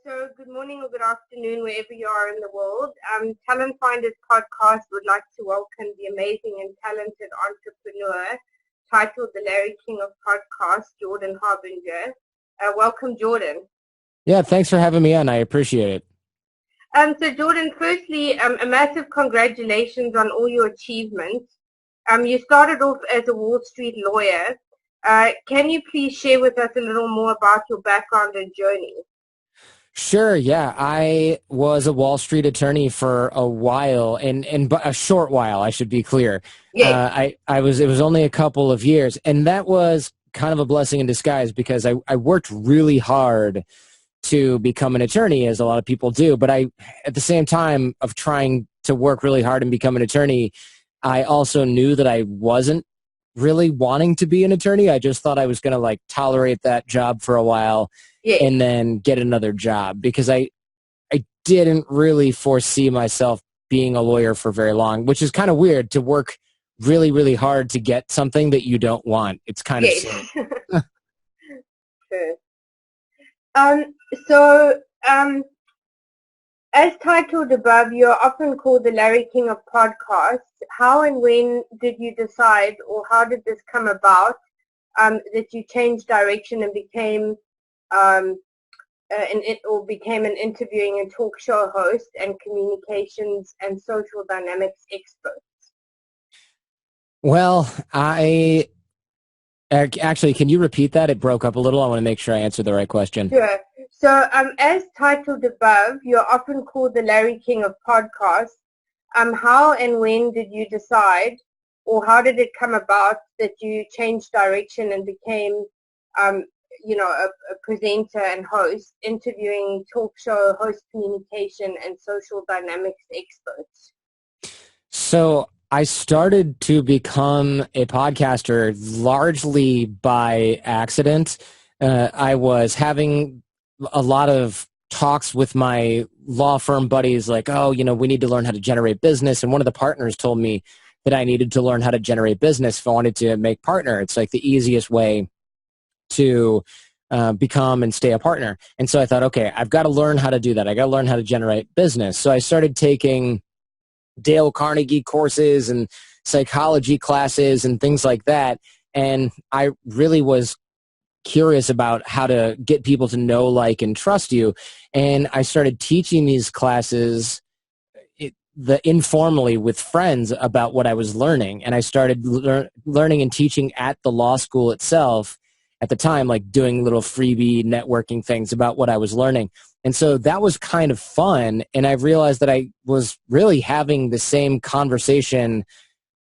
So good morning or good afternoon, wherever you are in the world. Talent Finders Podcast would like to welcome the amazing and talented entrepreneur titled the Larry King of Podcasts, Jordan Harbinger. Welcome, Jordan. Yeah, thanks for having me on. I appreciate it. So Jordan, firstly, a massive congratulations on all your achievements. You started off as a Wall Street lawyer. Can you please share with us a little more about your background and journey? Sure, yeah. I was a Wall Street attorney for a while, and a short while, I should be clear. Yes, It was only a couple of years, and that was kind of a blessing in disguise because I worked really hard to become an attorney, as a lot of people do. But at the same time of trying to work really hard and become an attorney, I also knew that I wasn't really wanting to be an attorney. I just thought I was going to tolerate that job for a while yes. and then get another job because I didn't really foresee myself being a lawyer for very long, which is kind of weird to work really, really hard to get something that you don't want. It's kind of silly. Sure. Um, so, as titled above, you're often called the Larry King of Podcasts. How and when did you decide, or how did this come about, that you changed direction and became became an interviewing and talk show host and communications and social dynamics expert? Well, actually, can you repeat that? It broke up a little. I want to make sure I answer the right question. Sure. So, as titled above, you're often called the Larry King of Podcasts. How and when did you decide, or how did it come about that you changed direction and became, a presenter and host, interviewing, talk show host, communication, and social dynamics experts? So I started to become a podcaster largely by accident. I was having a lot of talks with my law firm buddies like, oh, we need to learn how to generate business. And one of the partners told me that I needed to learn how to generate business if I wanted to make partner. It's like the easiest way to become and stay a partner. And so I thought, okay, I've got to learn how to do that. I got to learn how to generate business. So I started taking Dale Carnegie courses and psychology classes and things like that. And I really was curious about how to get people to know, like, and trust you. And I started teaching these classes informally with friends about what I was learning. And I started learning and teaching at the law school itself at the time, like doing little freebie networking things about what I was learning. And so that was kind of fun. And I realized that I was really having the same conversation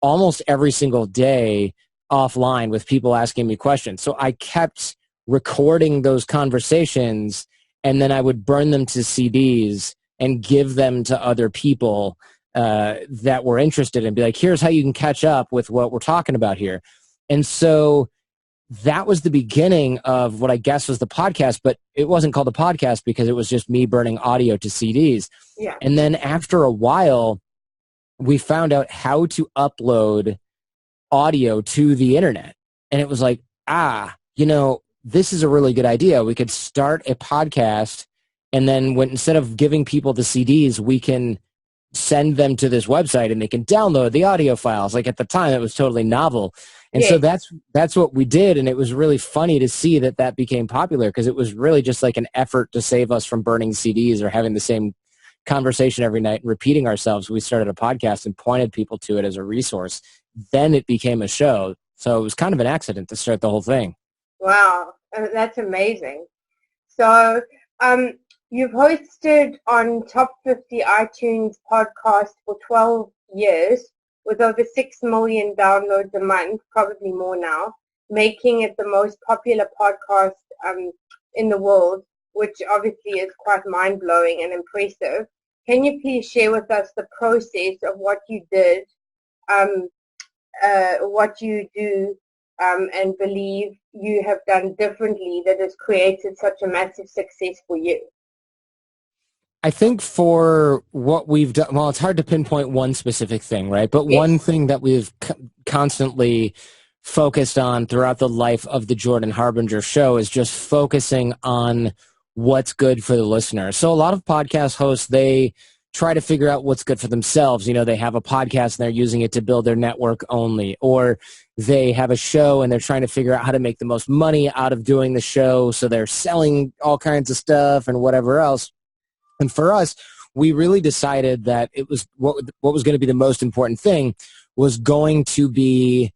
almost every single day offline with people asking me questions. So I kept recording those conversations, and then I would burn them to CDs and give them to other people that were interested and be like, here's how you can catch up with what we're talking about here. And so that was the beginning of what I guess was the podcast, but it wasn't called a podcast because it was just me burning audio to CDs. Yeah. And then after a while, we found out how to upload audio to the internet. And it was like, this is a really good idea. We could start a podcast, and then instead of giving people the CDs, we can send them to this website and they can download the audio files. Like at the time, it was totally novel. And so that's what we did. And it was really funny to see that became popular because it was really just like an effort to save us from burning CDs or having the same conversation every night and repeating ourselves. We started a podcast and pointed people to it as a resource. Then it became a show. So it was kind of an accident to start the whole thing. Wow, that's amazing. So you've hosted on Top 50 iTunes podcast for 12 years with over 6 million downloads a month, probably more now, making it the most popular podcast in the world, which obviously is quite mind-blowing and impressive. Can you please share with us the process of what you did, what you do, and believe you have done differently that has created such a massive success for you? I think for what we've done, well, it's hard to pinpoint one specific thing, right? But one thing that we've constantly focused on throughout the life of the Jordan Harbinger show is just focusing on what's good for the listener. So a lot of podcast hosts, they try to figure out what's good for themselves. You know, they have a podcast and they're using it to build their network only, or they have a show and they're trying to figure out how to make the most money out of doing the show. So they're selling all kinds of stuff and whatever else. And for us, we really decided that it was what was going to be the most important thing was going to be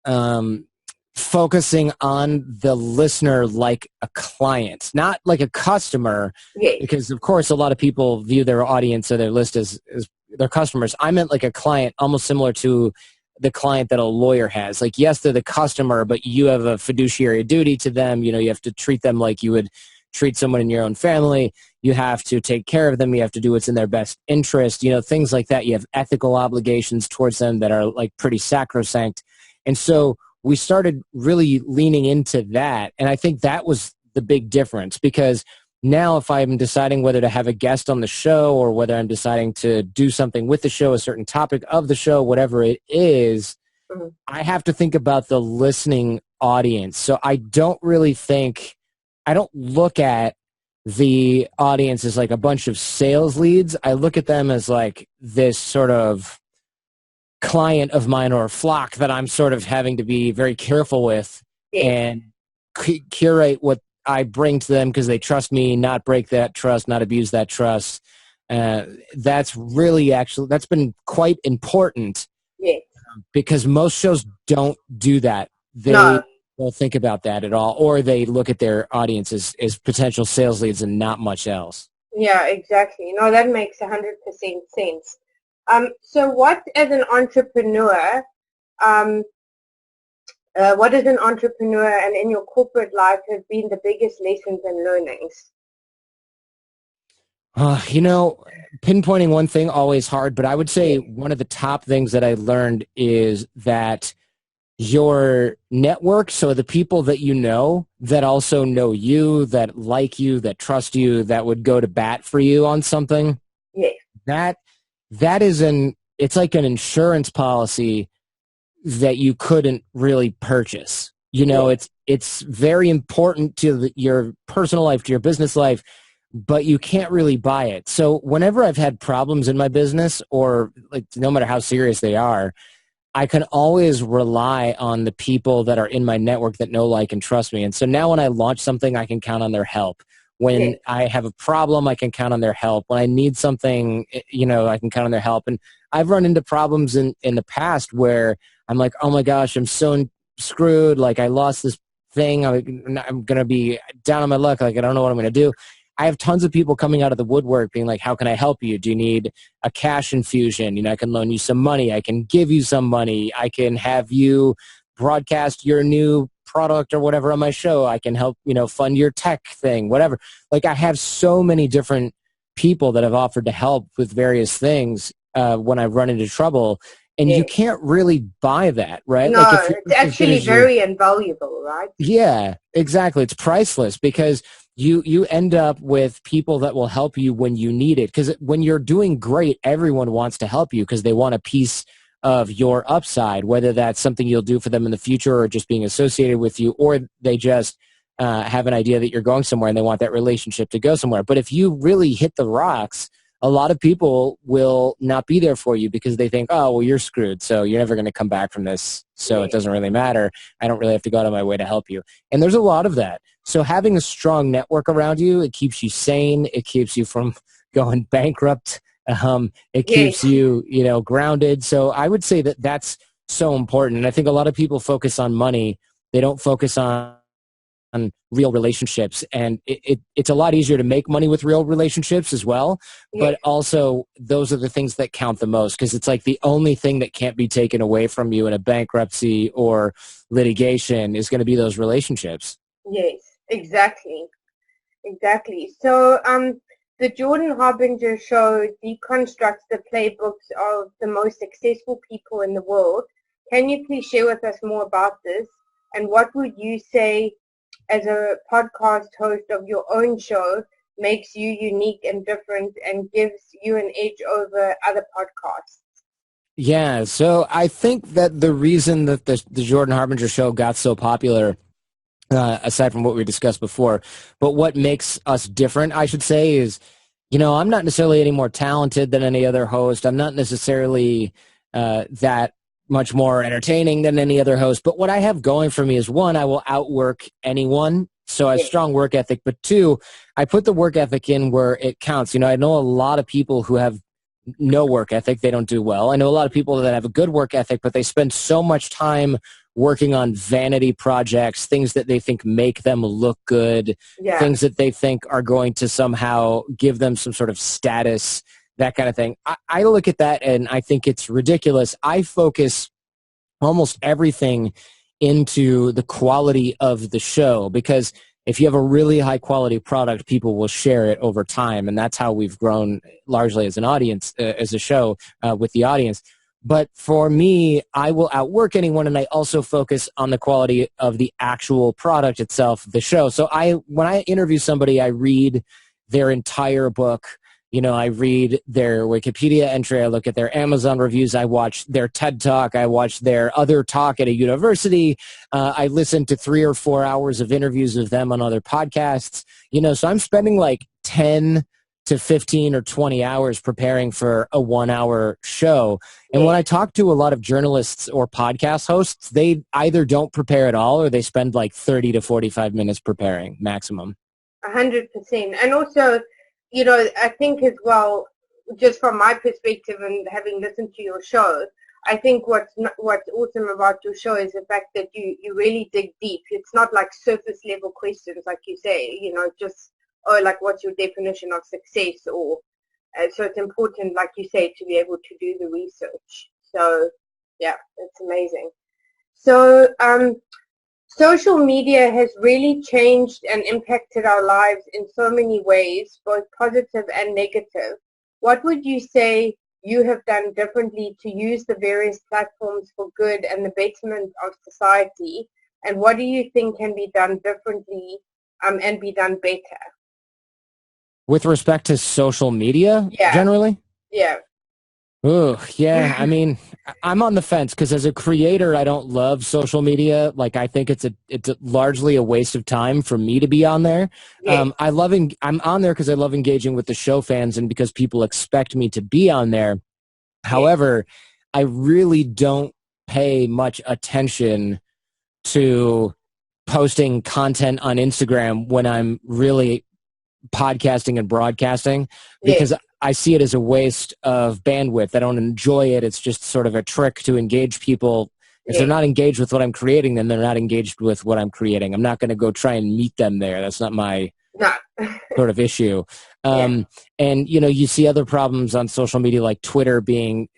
um, focusing on the listener like a client, not like a customer, Yes. because of course a lot of people view their audience or their list as their customers. I meant like a client, almost similar to the client that a lawyer has. Like, yes, they're the customer, but you have a fiduciary duty to them. You know, you have to treat them like you would treat someone in your own family. You have to take care of them. You have to do what's in their best interest, you know, things like that. You have ethical obligations towards them that are like pretty sacrosanct. And so we started really leaning into that. And I think that was the big difference, because now if I'm deciding whether to have a guest on the show or whether I'm deciding to do something with the show, a certain topic of the show, whatever it is, Mm-hmm. I have to think about the listening audience. So I don't look at the audience as like a bunch of sales leads. I look at them as like this sort of client of mine or a flock that I'm sort of having to be very careful with Yes. and curate what I bring to them because they trust me, not break that trust, not abuse that trust. That's been quite important Yes. because most shows don't do that. They No. don't think about that at all, or they look at their audience as potential sales leads and not much else. Yeah, exactly. No, that makes 100% sense. So what as an entrepreneur, um, what as an entrepreneur and in your corporate life have been the biggest lessons and learnings? You know, pinpointing one thing always hard, but I would say Yes. one of the top things that I learned is that your network, so the people that you know that also know you, that like you, that trust you, that would go to bat for you on something, Yes. that that is it's like an insurance policy that you couldn't really purchase. You know, Yes. it's very important to your personal life, to your business life, but you can't really buy it. So whenever I've had problems in my business, or like no matter how serious they are, I can always rely on the people that are in my network that know, like, and trust me. And so now when I launch something, I can count on their help. When Yes. I have a problem, I can count on their help. When I need something, you know, I can count on their help. And I've run into problems in the past where I'm like, oh my gosh, I'm so screwed. Like, I lost this thing. I'm going to be down on my luck. Like, I don't know what I'm going to do. I have tons of people coming out of the woodwork being like, how can I help you? Do you need a cash infusion? You know, I can loan you some money. I can give you some money. I can have you broadcast your new product or whatever on my show. I can help, you know, fund your tech thing, whatever. Like, I have so many different people that have offered to help with various things when I've run into trouble. And you Yes. can't really buy that, right? Like, No, if you're it's as good actually as your very invaluable, right? yeah, exactly. It's priceless because you end up with people that will help you when you need it. Because when you're doing great, everyone wants to help you because they want a piece of your upside, whether that's something you'll do for them in the future or just being associated with you, or they just have an idea that you're going somewhere and they want that relationship to go somewhere. But if you really hit the rocks, a lot of people will not be there for you because they think, oh, well, you're screwed. So you're never going to come back from this. So it Yes. doesn't really matter. I don't really have to go out of my way to help you. And there's a lot of that. So having a strong network around you, it keeps you sane. It keeps you from going bankrupt. It Yes. keeps you, you know, grounded. So I would say that that's so important. And I think a lot of people focus on money. They don't focus on real relationships. And it's a lot easier to make money with real relationships as well. Yes. But also, those are the things that count the most because it's like the only thing that can't be taken away from you in a bankruptcy or litigation is going to be those relationships. Yes. Exactly. Exactly. So, the Jordan Harbinger show deconstructs the playbooks of the most successful people in the world. Can you please share with us more about this? And what would you say, as a podcast host of your own show, makes you unique and different and gives you an edge over other podcasts? Yeah, so I think that the reason that the Jordan Harbinger show got so popular aside from what we discussed before. But what makes us different, I should say, is, I'm not necessarily any more talented than any other host. I'm not necessarily that much more entertaining than any other host. But what I have going for me is, one, I will outwork anyone. So I have Yeah. strong work ethic. But two, I put the work ethic in where it counts. I know a lot of people who have no work ethic. They don't do well. I know a lot of people that have a good work ethic, but they spend so much time working on vanity projects, things that they think make them look good, Yeah. things that they think are going to somehow give them some sort of status, that kind of thing. I look at that and I think it's ridiculous. I focus almost everything into the quality of the show, because if you have a really high quality product, people will share it over time. And that's how we've grown largely as an audience, as a show with the audience. But for me, I will outwork anyone, and I also focus on the quality of the actual product itself, the show. So when I interview somebody, I read their entire book. I read their Wikipedia entry, I look at their Amazon reviews, I watch their TED Talk, I watch their other talk at a university, I listen to 3 or 4 hours of interviews of them on other podcasts. So I'm spending like 10 to 15 or 20 hours preparing for a 1-hour show. And when I talk to a lot of journalists or podcast hosts, they either don't prepare at all or they spend like 30 to 45 minutes preparing maximum. 100%. And also, I think as well, just from my perspective and having listened to your show, I think what's awesome about your show is the fact that you really dig deep. It's not like surface level questions, like you say, just, like what's your definition of success, or so it's important, like you say, to be able to do the research. So yeah, it's amazing. So social media has really changed and impacted our lives in so many ways, both positive and negative. What would you say you have done differently to use the various platforms for good and the betterment of society? And what do you think can be done differently and be done better? With respect to social media, generally? Yeah. Oh, yeah. I mean, I'm on the fence because as a creator, I don't love social media. Like, I think it's largely a waste of time for me to be on there. Yeah. I'm on there because I love engaging with the show fans and because people expect me to be on there. However, I really don't pay much attention to posting content on Instagram when I'm really podcasting and broadcasting, because I see it as a waste of bandwidth. I don't enjoy it. It's just sort of a trick to engage people. If they're not engaged with what I'm creating, then they're not engaged with what I'm creating. I'm not going to go try and meet them there. That's not my sort of issue. And, you see other problems on social media like Twitter being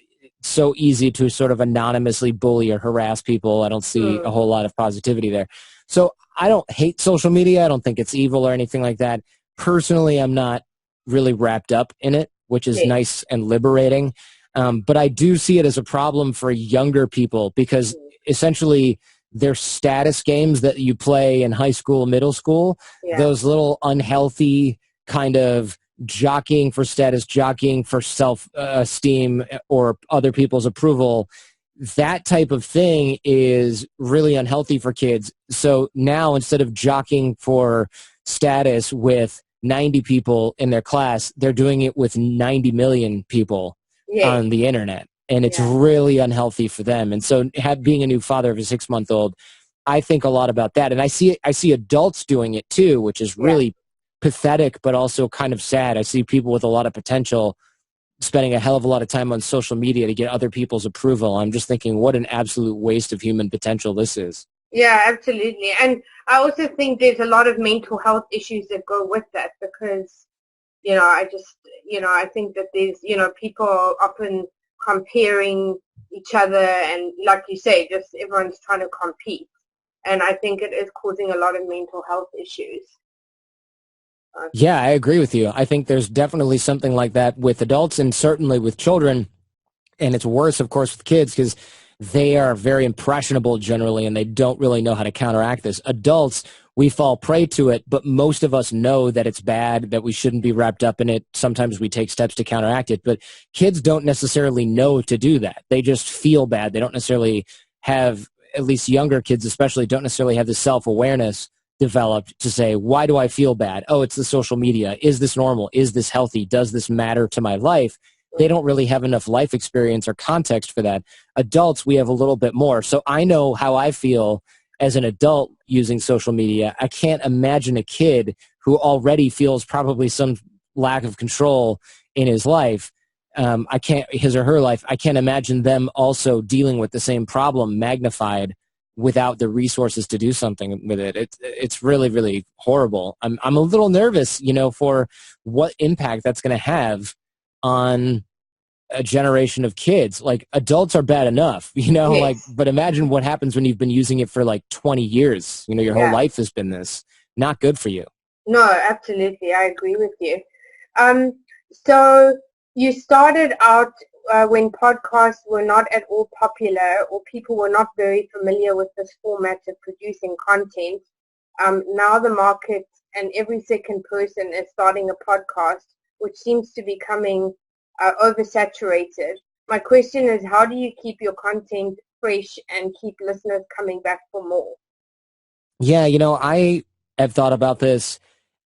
so easy to sort of anonymously bully or harass people. I don't see a whole lot of positivity there. So I don't hate social media. I don't think it's evil or anything like that. Personally, I'm not really wrapped up in it, which is nice and liberating. But I do see it as a problem for younger people because essentially they're status games that you play in high school, middle school, those little unhealthy kind of jockeying for status, jockeying for self-esteem or other people's approval. That type of thing is really unhealthy for kids. So now instead of jockeying for status with 90 people in their class, they're doing it with 90 million people on the internet. And it's really unhealthy for them. And so being a new father of a 6-month-old, I think a lot about that. And I see adults doing it too, which is really pathetic, but also kind of sad. I see people with a lot of potential spending a hell of a lot of time on social media to get other people's approval. I'm just thinking, what an absolute waste of human potential this is. Yeah, absolutely. And I also think there's a lot of mental health issues that go with that because, I think that there's, people are often comparing each other and like you say, just everyone's trying to compete. And I think it is causing a lot of mental health issues. Yeah, I agree with you. I think there's definitely something like that with adults and certainly with children. And it's worse, of course, with kids because they are very impressionable generally and they don't really know how to counteract this. Adults, we fall prey to it, but most of us know that it's bad, that we shouldn't be wrapped up in it. Sometimes we take steps to counteract it, but kids don't necessarily know to do that. They just feel bad. They don't necessarily have, at least younger kids especially, don't necessarily have the self-awareness developed to say, why do I feel bad? Oh, it's the social media. Is this normal? Is this healthy? Does this matter to my life? They don't really have enough life experience or context for that. Adults, we have a little bit more. So I know how I feel as an adult using social media. I can't imagine a kid who already feels probably some lack of control in his life. His or her life. I can't imagine them also dealing with the same problem magnified without the resources to do something with it. It's really, really horrible. I'm a little nervous, for what impact that's going to have on a generation of kids. Like, adults are bad enough, Yes. but imagine what happens when you've been using it for like 20 years. Your whole Yeah. life has been this. Not good for you. No, absolutely. I agree with you. So you started out when podcasts were not at all popular, or people were not very familiar with this format of producing content. Now the market and every second person is starting a podcast, which seems to be becoming oversaturated. My question is, how do you keep your content fresh and keep listeners coming back for more? Yeah, I have thought about this.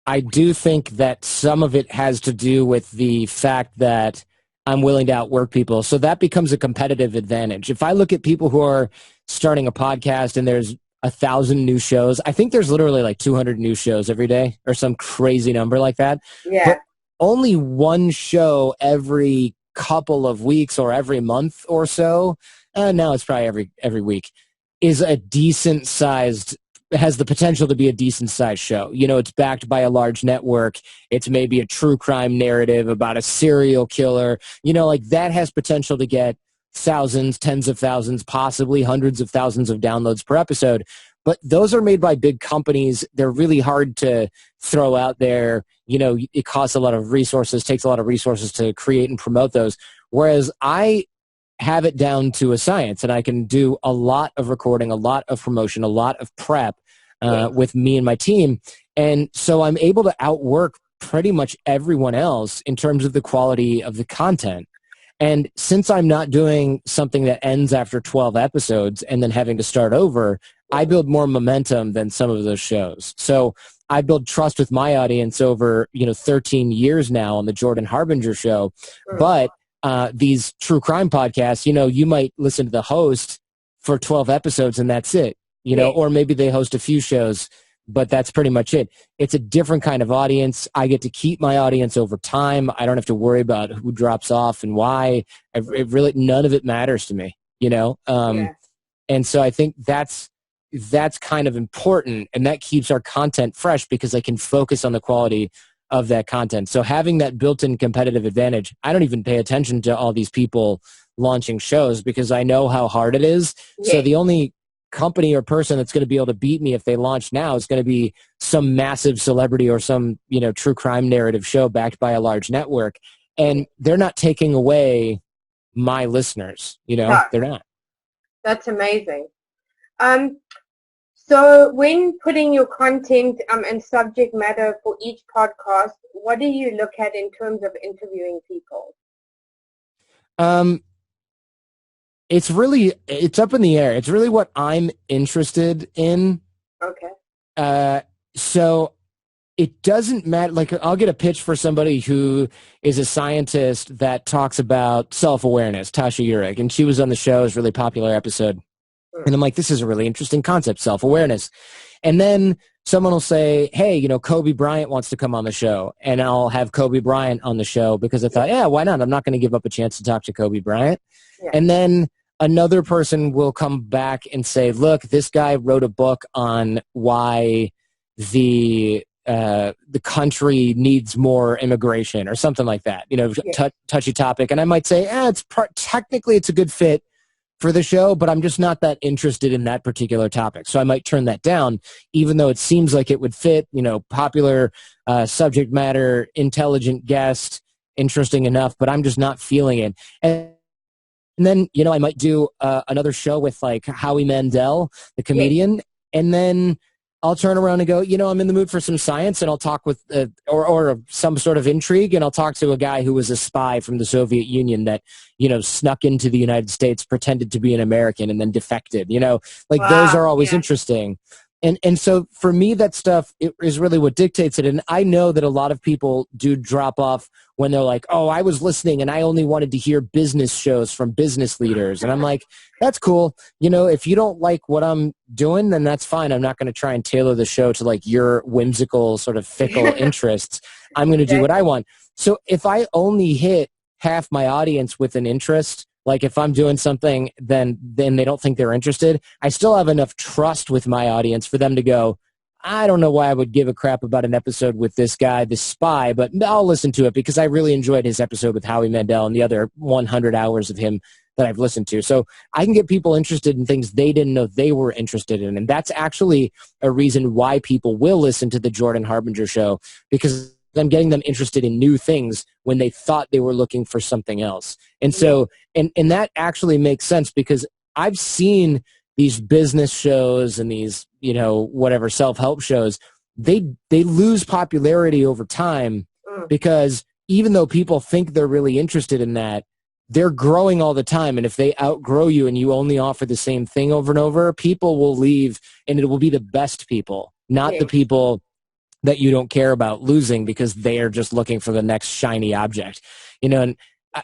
I do think that some of it has to do with the fact that I'm willing to outwork people. So that becomes a competitive advantage. If I look at people who are starting a podcast and there's 1,000 new shows, I think there's literally like 200 new shows every day or some crazy number like that. Yeah. But only one show every couple of weeks or every month or so, now it's probably every week, is a decent sized, has the potential to be a decent sized show. It's backed by a large network. It's maybe a true crime narrative about a serial killer. Like, that has potential to get thousands, tens of thousands, possibly hundreds of thousands of downloads per episode. But those are made by big companies. They're really hard to throw out there. It costs a lot of resources, takes a lot of resources to create and promote those. Whereas I have it down to a science, and I can do a lot of recording, a lot of promotion, a lot of prep with me and my team. And so I'm able to outwork pretty much everyone else in terms of the quality of the content. And since I'm not doing something that ends after 12 episodes and then having to start over, I build more momentum than some of those shows. So I build trust with my audience over, 13 years now on the Jordan Harbinger show. But these true crime podcasts, you might listen to the host for 12 episodes and that's it, or maybe they host a few shows, but that's pretty much it. It's a different kind of audience. I get to keep my audience over time. I don't have to worry about who drops off and why. None of it matters to me, And so I think that's kind of important, and that keeps our content fresh because I can focus on the quality of that content. So having that built-in competitive advantage, I don't even pay attention to all these people launching shows because I know how hard it is. So the only company or person that's going to be able to beat me if they launch now is going to be some massive celebrity or some, true crime narrative show backed by a large network. And they're not taking away my listeners, No. They're not. That's amazing. So when putting your content and subject matter for each podcast, what do you look at in terms of interviewing people? It's up in the air. It's really what I'm interested in. Okay. So it doesn't matter. Like, I'll get a pitch for somebody who is a scientist that talks about self-awareness, Tasha Eurich, and she was on the show. It was a really popular episode. And I'm like, this is a really interesting concept, self-awareness. And then someone will say, hey, Kobe Bryant wants to come on the show. And I'll have Kobe Bryant on the show because I thought, yeah, why not? I'm not going to give up a chance to talk to Kobe Bryant. Yeah. And then another person will come back and say, look, this guy wrote a book on why the country needs more immigration or something like that, touchy topic. And I might say, technically it's a good fit for the show, but I'm just not that interested in that particular topic. So I might turn that down, even though it seems like it would fit, popular subject matter, intelligent guest, interesting enough, but I'm just not feeling it. And then, I might do another show with like Howie Mandel, the comedian, and then I'll turn around and go, I'm in the mood for some science, and I'll talk with, or some sort of intrigue, and I'll talk to a guy who was a spy from the Soviet Union that, snuck into the United States, pretended to be an American, and then defected, Those are always interesting. And so for me, that stuff is really what dictates it. And I know that a lot of people do drop off when they're like, oh, I was listening and I only wanted to hear business shows from business leaders. And I'm like, that's cool. If you don't like what I'm doing, then that's fine. I'm not going to try and tailor the show to like your whimsical sort of fickle interests. I'm going to do what I want. So if I only hit half my audience with an interest, like if I'm doing something, then they don't think they're interested, I still have enough trust with my audience for them to go, I don't know why I would give a crap about an episode with this guy, this spy, but I'll listen to it because I really enjoyed his episode with Howie Mandel and the other 100 hours of him that I've listened to. So I can get people interested in things they didn't know they were interested in. And that's actually a reason why people will listen to the Jordan Harbinger show, because I'm getting them interested in new things when they thought they were looking for something else. And so, and that actually makes sense because I've seen these business shows and these, whatever self-help shows, they lose popularity over time because even though people think they're really interested in that, they're growing all the time. And if they outgrow you and you only offer the same thing over and over, people will leave, and it will be the best people, not the people that you don't care about losing because they are just looking for the next shiny object. And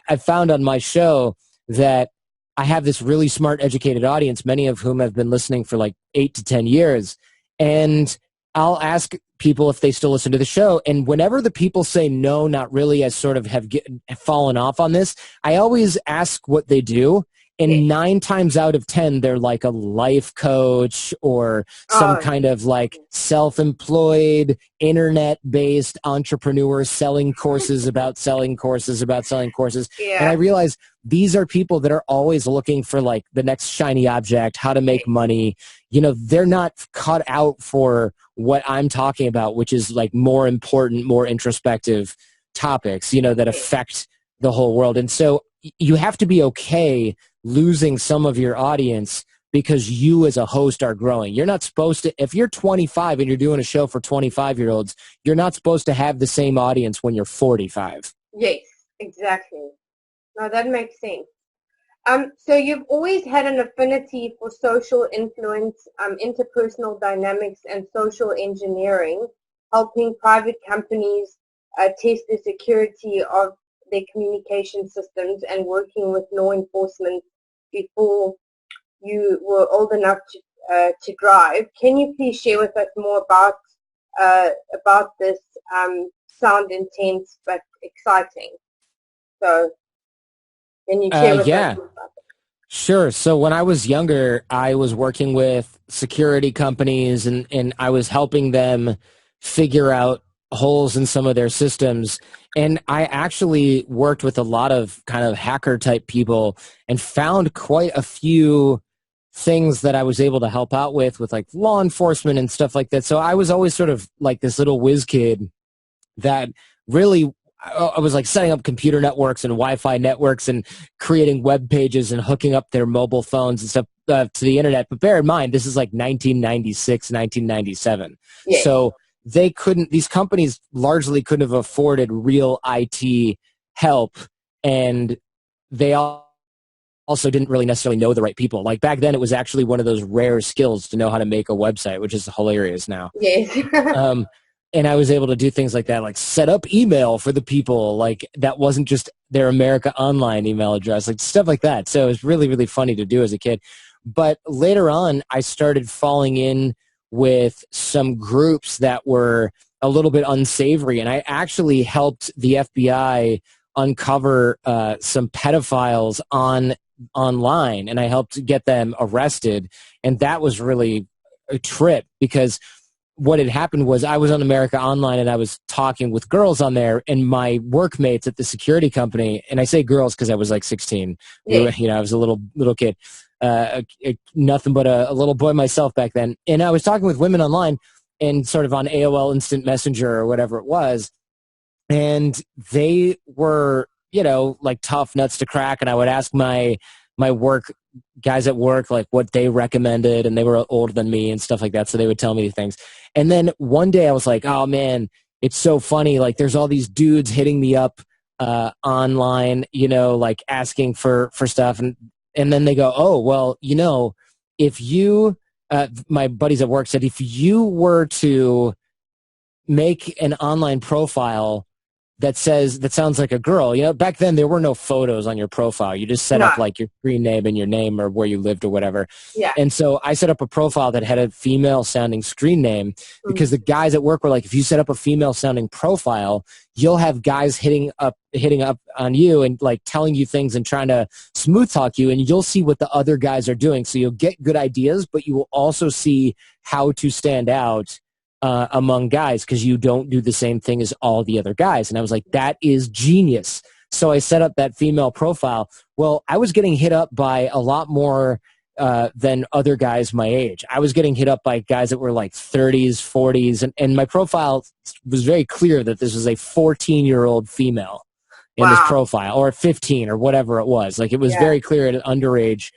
I found on my show that I have this really smart, educated audience, many of whom have been listening for like 8 to 10 years. And I'll ask people if they still listen to the show. And whenever the people say no, not really, as sort of have fallen off on this, I always ask what they do. And 9 times out of 10, they're like a life coach or some kind of like self-employed, internet-based entrepreneur selling courses about selling courses about selling courses. Yeah. And I realize these are people that are always looking for like the next shiny object, how to make money. They're not cut out for what I'm talking about, which is like more important, more introspective topics, that affect the whole world. And so you have to be okay losing some of your audience because you as a host are growing. You're not supposed to, if you're 25 and you're doing a show for 25-year-olds, you're not supposed to have the same audience when you're 45. Yes, exactly. No, that makes sense. So you've always had an affinity for social influence, interpersonal dynamics, and social engineering, helping private companies test the security of their communication systems and working with law enforcement before you were old enough to drive. Can you please share with us more about this? Sound intense but exciting. So can you share with us more about it? Sure. So when I was younger, I was working with security companies and I was helping them figure out holes in some of their systems. And I actually worked with a lot of kind of hacker type people and found quite a few things that I was able to help out with like law enforcement and stuff like that. So I was always sort of like this little whiz kid that really, I was like setting up computer networks and Wi-Fi networks and creating web pages and hooking up their mobile phones and stuff to the internet. But bear in mind, this is like 1996, 1997. Yeah. So these companies largely couldn't have afforded real IT help, and they also didn't really necessarily know the right people. Like back then, it was actually one of those rare skills to know how to make a website, which is hilarious now. Yes. And I was able to do things like that, like set up email for the people. Like that wasn't just their America Online email address, like stuff like that. So it was really, really funny to do as a kid. But later on, I started falling in with some groups that were a little bit unsavory. And I actually helped the FBI uncover some pedophiles online, and I helped get them arrested. And that was really a trip because what had happened was I was on America Online and I was talking with girls on there, and my workmates at the security company, and I say girls because I was like 16. Yeah. I was a little kid, nothing but a little boy myself back then. And I was talking with women online and sort of on AOL Instant Messenger or whatever it was. And they were, like tough nuts to crack. And I would ask my work guys at work, like what they recommended, and they were older than me and stuff like that. So they would tell me things. And then one day I was like, oh man, it's so funny. Like there's all these dudes hitting me up online, like asking for stuff. And then they go, oh, well, if you my buddies at work said, if you were to make an online profile that sounds like a girl, back then there were no photos on your profile. You just set No. up like your screen name and your name or where you lived or whatever. Yeah. And so I set up a profile that had a female sounding screen name because the guys at work were like, if you set up a female sounding profile, you'll have guys hitting up on you and like telling you things and trying to smooth talk you, and you'll see what the other guys are doing. So you'll get good ideas, but you will also see how to stand out among guys because you don't do the same thing as all the other guys. And I was like, that is genius. So I set up that female profile. Well, I was getting hit up by a lot more than other guys my age. I was getting hit up by guys that were like 30s, 40s, and my profile was very clear that this was a 14-year-old female in this profile, or 15 or whatever it was. Like it was very clear an underage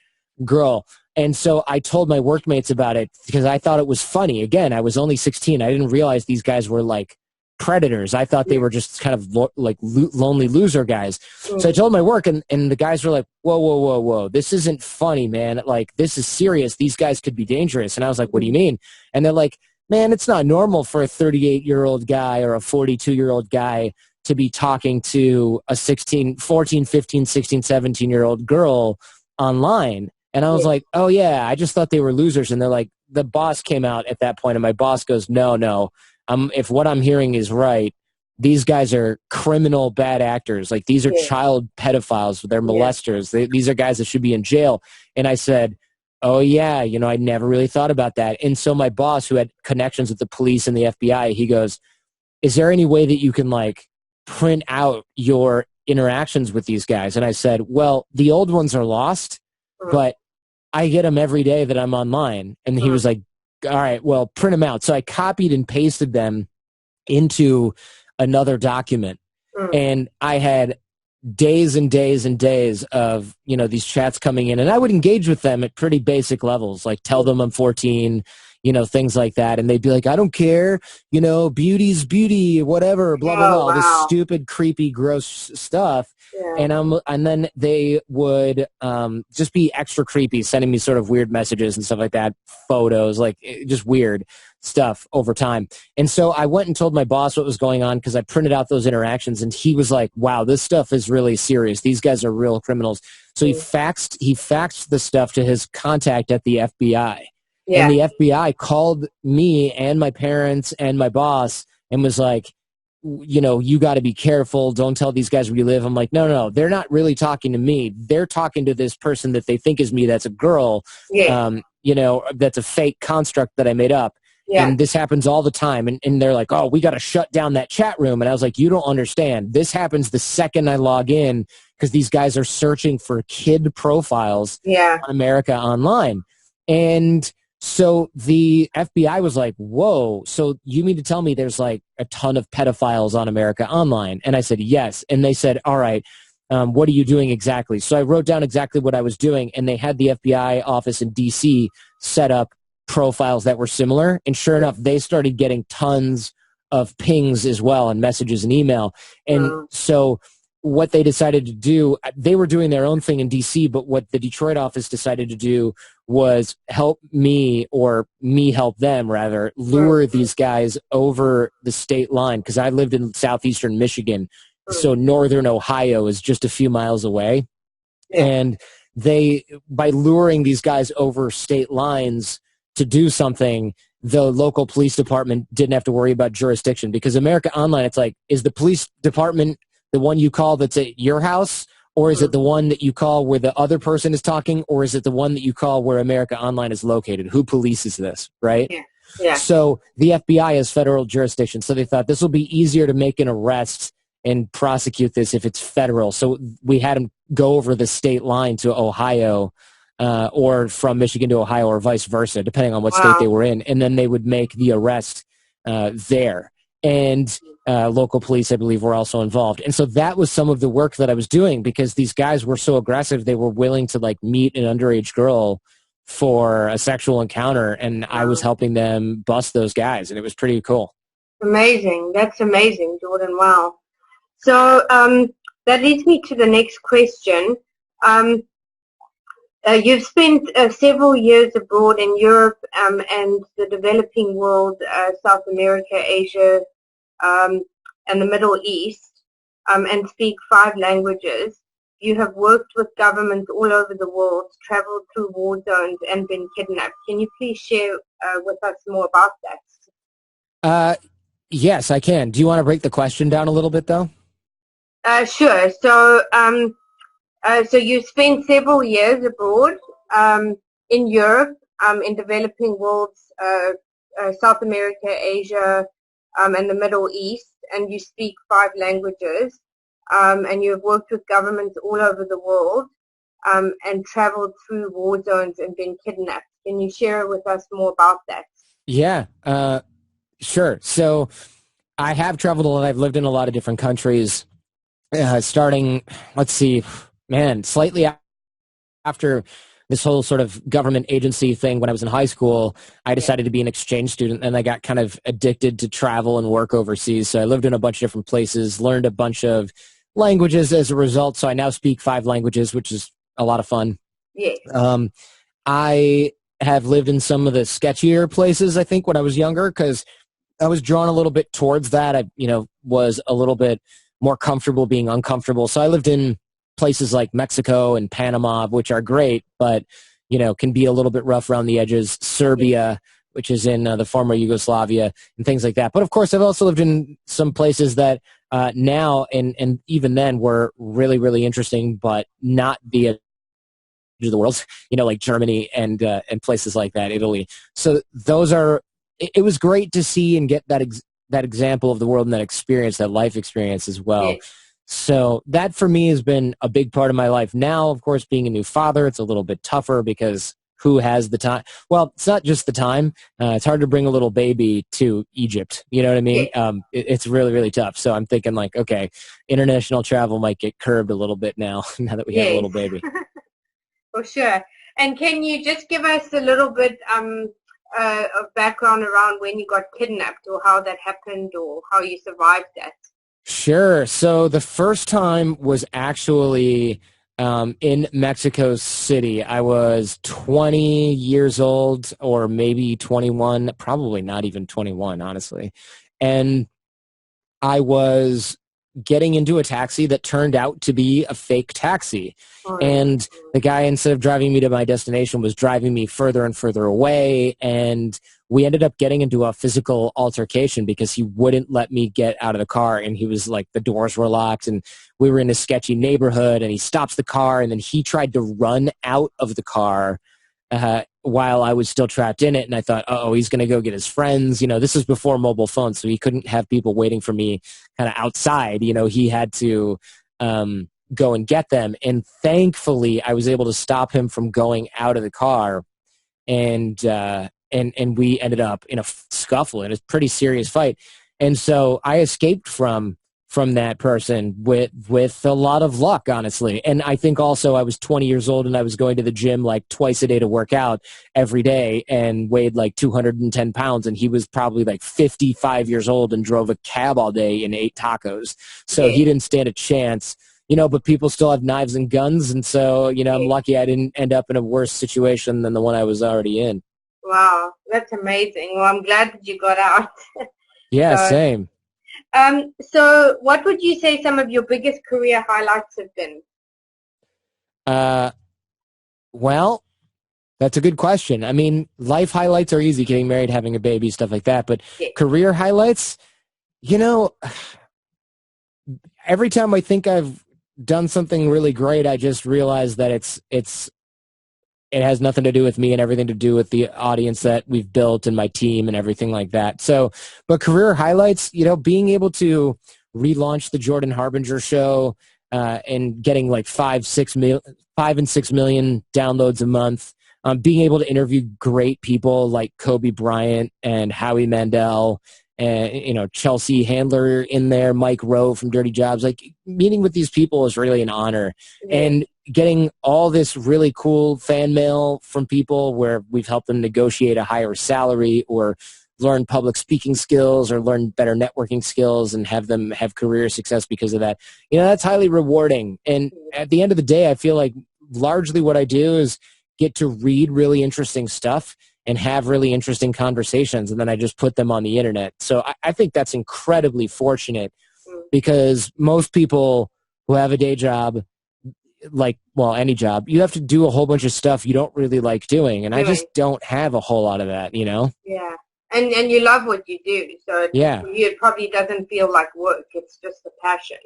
girl. And so I told my workmates about it because I thought it was funny. Again, I was only 16. I didn't realize these guys were like predators. I thought they were just kind of like lonely loser guys. So I told my work, and the guys were like, whoa, whoa, whoa, whoa. This isn't funny, man. Like, this is serious. These guys could be dangerous. And I was like, what do you mean? And they're like, man, it's not normal for a 38-year-old guy or a 42-year-old guy to be talking to a 14, 15, 16, 17-year-old girl online. And I was like, oh, yeah, I just thought they were losers. And they're like, the boss came out at that point, and my boss goes, no, if what I'm hearing is right, these guys are criminal bad actors. Like, these are child pedophiles. They're molesters. These are guys that should be in jail. And I said, oh, yeah, I never really thought about that. And so my boss, who had connections with the police and the FBI, he goes, is there any way that you can, like, print out your interactions with these guys? And I said, well, the old ones are lost, but I get them every day that I'm online. And he was like, all right, well, print them out. So I copied and pasted them into another document. And I had days and days and days of, these chats coming in, and I would engage with them at pretty basic levels, like tell them I'm 14, things like that. And they'd be like, I don't care, beauty's beauty, whatever, blah, blah, blah, all this stupid, creepy, gross stuff. And then they would just be extra creepy, sending me sort of weird messages and stuff like that, photos, like just weird stuff over time. And so I went and told my boss what was going on because I printed out those interactions, and he was like, wow, this stuff is really serious. These guys are real criminals. So he faxed the stuff to his contact at the FBI. And the FBI called me and my parents and my boss and was like, you got to be careful. Don't tell these guys where you live. I'm like, no. They're not really talking to me. They're talking to this person that they think is me. That's a girl. That's a fake construct that I made up. And this happens all the time. And they're like, oh, we got to shut down that chat room. And I was like, you don't understand. This happens the second I log in because these guys are searching for kid profiles on America Online. And so the FBI was like, whoa, so you mean to tell me there's like a ton of pedophiles on America Online? And I said, yes. And they said, all right, what are you doing exactly? So I wrote down exactly what I was doing, and they had the FBI office in D.C. set up profiles that were similar. And sure enough, they started getting tons of pings as well, and messages and email. And so what they decided to do, they were doing their own thing in DC, but what the Detroit office decided to do was help me, or me help them rather, lure these guys over the state line, because I lived in southeastern Michigan, so northern Ohio is just a few miles away. And they, by luring these guys over state lines to do something, the local police department didn't have to worry about jurisdiction, because America Online, it's like, is the police department the one you call that's at your house, or is it the one that you call where the other person is talking, or is it the one that you call where America Online is located? Who polices this, right? So the FBI has federal jurisdiction, so they thought this will be easier to make an arrest and prosecute this if it's federal. So we had them go over the state line to Ohio, or from Michigan to Ohio, or vice versa, depending on what state they were in, and then they would make the arrest there. And local police, I believe, were also involved. And so that was some of the work that I was doing, because these guys were so aggressive. They were willing to like meet an underage girl for a sexual encounter, and I was helping them bust those guys, and it was pretty cool. Amazing. That's amazing, Jordan. Wow. So that leads me to the next question. You've spent several years abroad in Europe and the developing world, South America, Asia, um, and the Middle East, and speak 5 languages. You have worked with governments all over the world, traveled through war zones, and been kidnapped. Can you please share with us more about that? Uh, yes, I can. Do you want to break the question down a little bit, though? Sure. So you spent several years abroad in Europe, in developing worlds, South America, Asia, and the Middle East, and you speak 5 languages, and you have worked with governments all over the world, and traveled through war zones and been kidnapped. Can you share with us more about that? Yeah, sure. So I have traveled a lot. I've lived in a lot of different countries, starting, let's see, man, slightly after this whole sort of government agency thing when I was in high school. I Yeah. decided to be an exchange student, and I got kind of addicted to travel and work overseas. So I lived in a bunch of different places, learned a bunch of languages as a result. So I now speak 5 languages, which is a lot of fun. Yes. Um, I have lived in some of the sketchier places, I think, when I was younger, because I was drawn a little bit towards that. I, was a little bit more comfortable being uncomfortable. So I lived in places like Mexico and Panama, which are great, but, can be a little bit rough around the edges. Serbia, which is in the former Yugoslavia, and things like that. But of course, I've also lived in some places that now and even then were really, really interesting, but not the edge of the world, like Germany and places like that, Italy. So those are, it was great to see and get that example of the world and that experience, that life experience as well. Yes. So that for me has been a big part of my life. Now, of course, being a new father, it's a little bit tougher because who has the time? Well, it's not just the time. It's hard to bring a little baby to Egypt. You know what I mean? Yes. It's really, really tough. So I'm thinking like, okay, international travel might get curbed a little bit now, now that we have a Yes. little baby. For sure. And can you just give us a little bit of background around when you got kidnapped or how that happened or how you survived that? Sure. So the first time was actually in Mexico City. I was 20 years old, or maybe 21, probably not even 21, honestly. And I was getting into a taxi that turned out to be a fake taxi. Oh, And the guy, instead of driving me to my destination, was driving me further and further away. And we ended up getting into a physical altercation because he wouldn't let me get out of the car. And he was like, the doors were locked and we were in a sketchy neighborhood, and he stops the car and then he tried to run out of the car while I was still trapped in it. And I thought, oh, he's going to go get his friends. This is before mobile phones, so he couldn't have people waiting for me kind of outside. He had to go and get them. And thankfully, I was able to stop him from going out of the car. And we ended up in a scuffle, in a pretty serious fight. And so I escaped from that person with a lot of luck, honestly. And I think also I was 20 years old and I was going to the gym like twice a day to work out every day and weighed like 210 pounds. And he was probably like 55 years old and drove a cab all day and ate tacos. So he didn't stand a chance. But people still have knives and guns. And so, I'm lucky I didn't end up in a worse situation than the one I was already in. Wow, that's amazing. Well, I'm glad that you got out. Yeah, So, same. so what would you say some of your biggest career highlights have been? Well, that's a good question. I mean, life highlights are easy, getting married, having a baby, stuff like that. But career highlights, every time I think I've done something really great, I just realize that it has nothing to do with me and everything to do with the audience that we've built and my team and everything like that. So, but career highlights, being able to relaunch the Jordan Harbinger show and getting like 5 and 6 million downloads a month, being able to interview great people like Kobe Bryant and Howie Mandel and Chelsea Handler in there, Mike Rowe from Dirty Jobs. Like, meeting with these people is really an honor. And getting all this really cool fan mail from people where we've helped them negotiate a higher salary or learn public speaking skills or learn better networking skills and have them have career success because of that. That's highly rewarding. And at the end of the day, I feel like largely what I do is get to read really interesting stuff and have really interesting conversations, and then I just put them on the internet. So I think that's incredibly fortunate, because most people who have a day job, like, well, any job, you have to do a whole bunch of stuff you don't really like doing, and I just don't have a whole lot of that, you know? Yeah. And you love what you do, so Yeah. it probably doesn't feel like work. It's just a passion.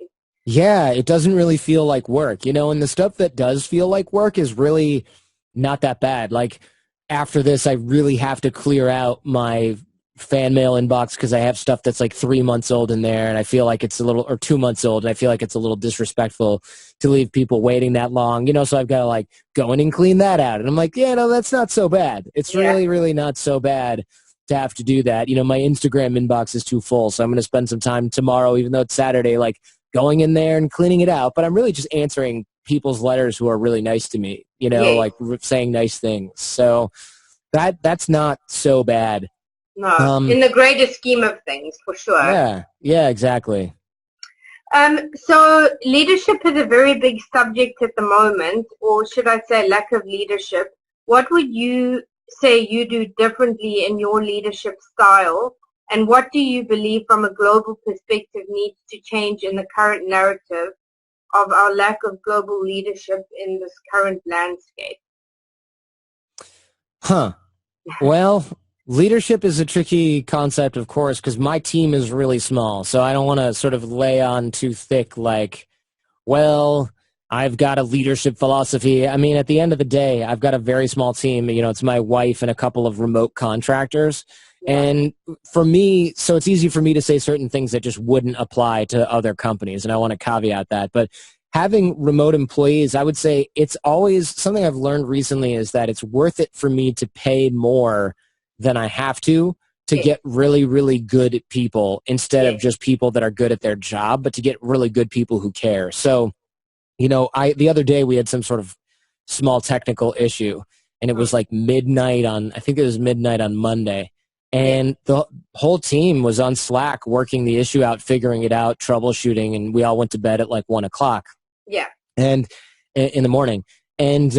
Yeah, it doesn't really feel like work, you know, and the stuff that does feel like work is really not that bad. Like, after this, I really have to clear out my fan mail inbox because I have stuff that's like 3 months old in there, and I feel like it's a little, or 2 months old, and I feel like it's a little disrespectful to leave people waiting that long, you know, so I've got to like go in and clean that out. And I'm like, yeah, no, that's not so bad. It's really, really not so bad to have to do that. You know, my Instagram inbox is too full, so I'm going to spend some time tomorrow, even though it's Saturday, like going in there and cleaning it out. But I'm really just answering people's letters who are really nice to me, you know, like saying nice things. So that's not so bad. No, in the greater scheme of things, for sure. Yeah, exactly. So leadership is a very big subject at the moment, or should I say lack of leadership. What would you say you do differently in your leadership style, and what do you believe from a global perspective needs to change in the current narrative of our lack of global leadership in this current landscape? Well, leadership is a tricky concept, of course, because my team is really small. So I don't want to sort of lay on too thick, like, well, I've got a leadership philosophy. I mean, at the end of the day, I've got a very small team. You know, it's my wife and a couple of remote contractors. And for me, so it's easy for me to say certain things that just wouldn't apply to other companies. And I want to caveat that. But having remote employees, I would say it's always something I've learned recently is that it's worth it for me to pay more than I have to get really, really good people instead of just people that are good at their job, but to get really good people who care. So, you know, the other day we had some sort of small technical issue, and it was like midnight on, I think it was midnight on Monday. And the whole team was on Slack working the issue out, figuring it out, troubleshooting, and we all went to bed at like 1 o'clock. Yeah. And in the morning. And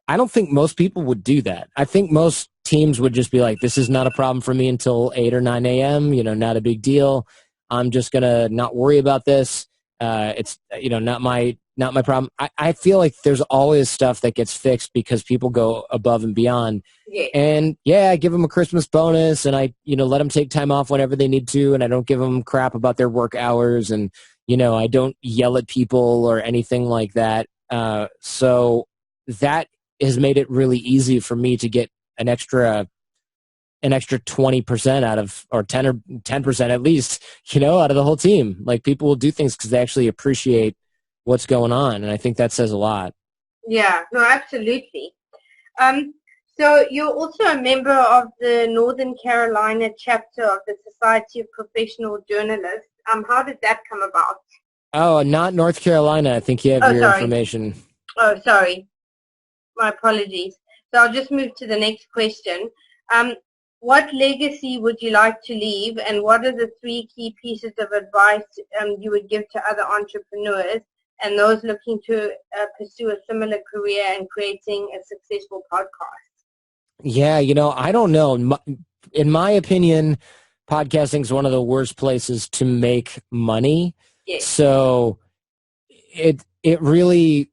I don't think most people would do that. I think most teams would just be like, this is not a problem for me until 8 or 9 a.m., you know, not a big deal. I'm just going to not worry about this. It's, you know, not my problem. I feel like there's always stuff that gets fixed because people go above and beyond. And I give them a Christmas bonus, and I, you know, let them take time off whenever they need to, and I don't give them crap about their work hours, and, you know, I don't yell at people or anything like that. So that has made it really easy for me to get an extra 20% out of, or 10% at least, you know, out of the whole team. Like, people will do things because they actually appreciate what's going on, and I think that says a lot. Yeah, no, absolutely. So you're also a member of the Northern Carolina chapter of the Society of Professional Journalists. How did that come about? Oh, not North Carolina. I think you have your information. Oh, sorry. My apologies. So I'll just move to the next question. What legacy would you like to leave, and what are the 3 key pieces of advice you would give to other entrepreneurs and those looking to pursue a similar career and creating a successful podcast? Yeah, you know, I don't know. In my opinion, podcasting is one of the worst places to make money. So it really,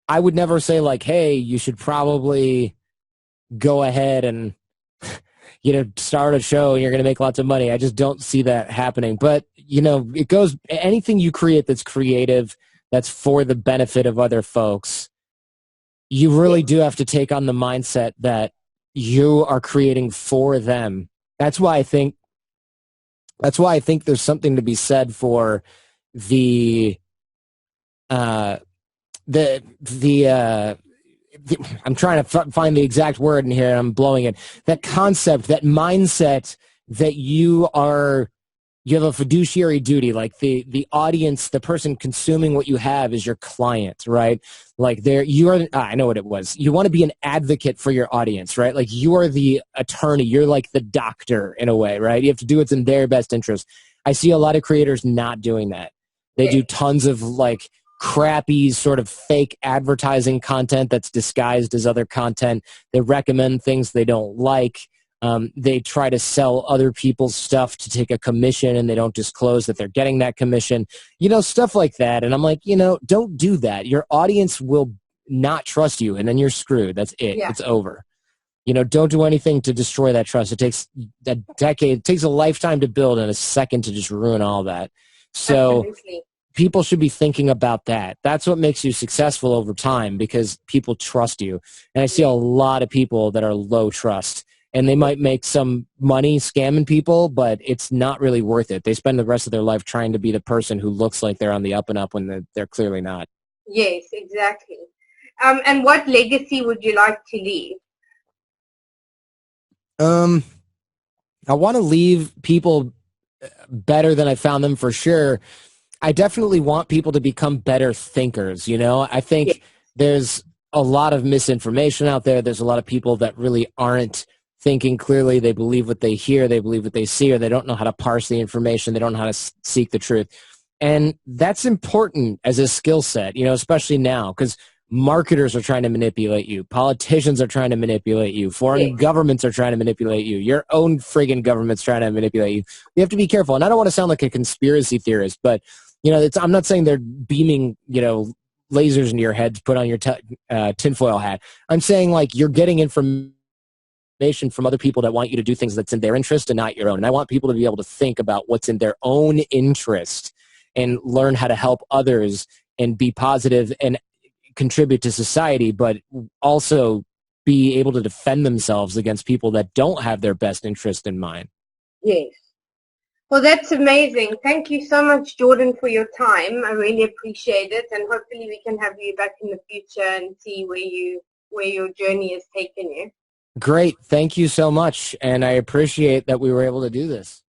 I would never say like, hey, you should probably go ahead and, you know, start a show and you're going to make lots of money. I just don't see that happening. But, you know, it goes, anything you create that's creative, that's for the benefit of other folks, you really do have to take on the mindset that you are creating for them. That's why I think there's something to be said for the I'm trying to find the exact word in here, and I'm blowing it. That concept, that mindset that you have a fiduciary duty, like the audience, the person consuming what you have is your client, right? Like I know what it was. You want to be an advocate for your audience, right? Like, you are the attorney. You're like the doctor in a way, right? You have to do what's in their best interest. I see a lot of creators not doing that. They do tons of like crappy sort of fake advertising content that's disguised as other content. They recommend things they don't like. They try to sell other people's stuff to take a commission, and they don't disclose that they're getting that commission, stuff like that. And I'm like, don't do that. Your audience will not trust you, and then you're screwed. That's it. Yeah. It's over. Don't do anything to destroy that trust. It takes a decade, it takes a lifetime to build and a second to just ruin all that. So absolutely. People should be thinking about that. That's what makes you successful over time, because people trust you. And I see a lot of people that are low trust, and they might make some money scamming people, but it's not really worth it. They spend the rest of their life trying to be the person who looks like they're on the up and up when they're clearly not. Yes, exactly. And what legacy would you like to leave? I want to leave people better than I found them, for sure. I definitely want people to become better thinkers. I think there's a lot of misinformation out there. There's a lot of people that really aren't thinking clearly. They believe what they hear, they believe what they see, or they don't know how to parse the information. They don't know how to seek the truth. And that's important as a skill set, especially now, because marketers are trying to manipulate you. Politicians are trying to manipulate you. Foreign governments are trying to manipulate you. Your own friggin' government's trying to manipulate you. You have to be careful. And I don't want to sound like a conspiracy theorist, but I'm not saying they're beaming, lasers into your head to put on your tinfoil hat. I'm saying, like, you're getting information from other people that want you to do things that's in their interest and not your own. And I want people to be able to think about what's in their own interest and learn how to help others and be positive and contribute to society, but also be able to defend themselves against people that don't have their best interest in mind. Yes. Well, that's amazing. Thank you so much, Jordan, for your time. I really appreciate it, and hopefully we can have you back in the future and see where your journey has taken you. Great. Thank you so much, and I appreciate that we were able to do this.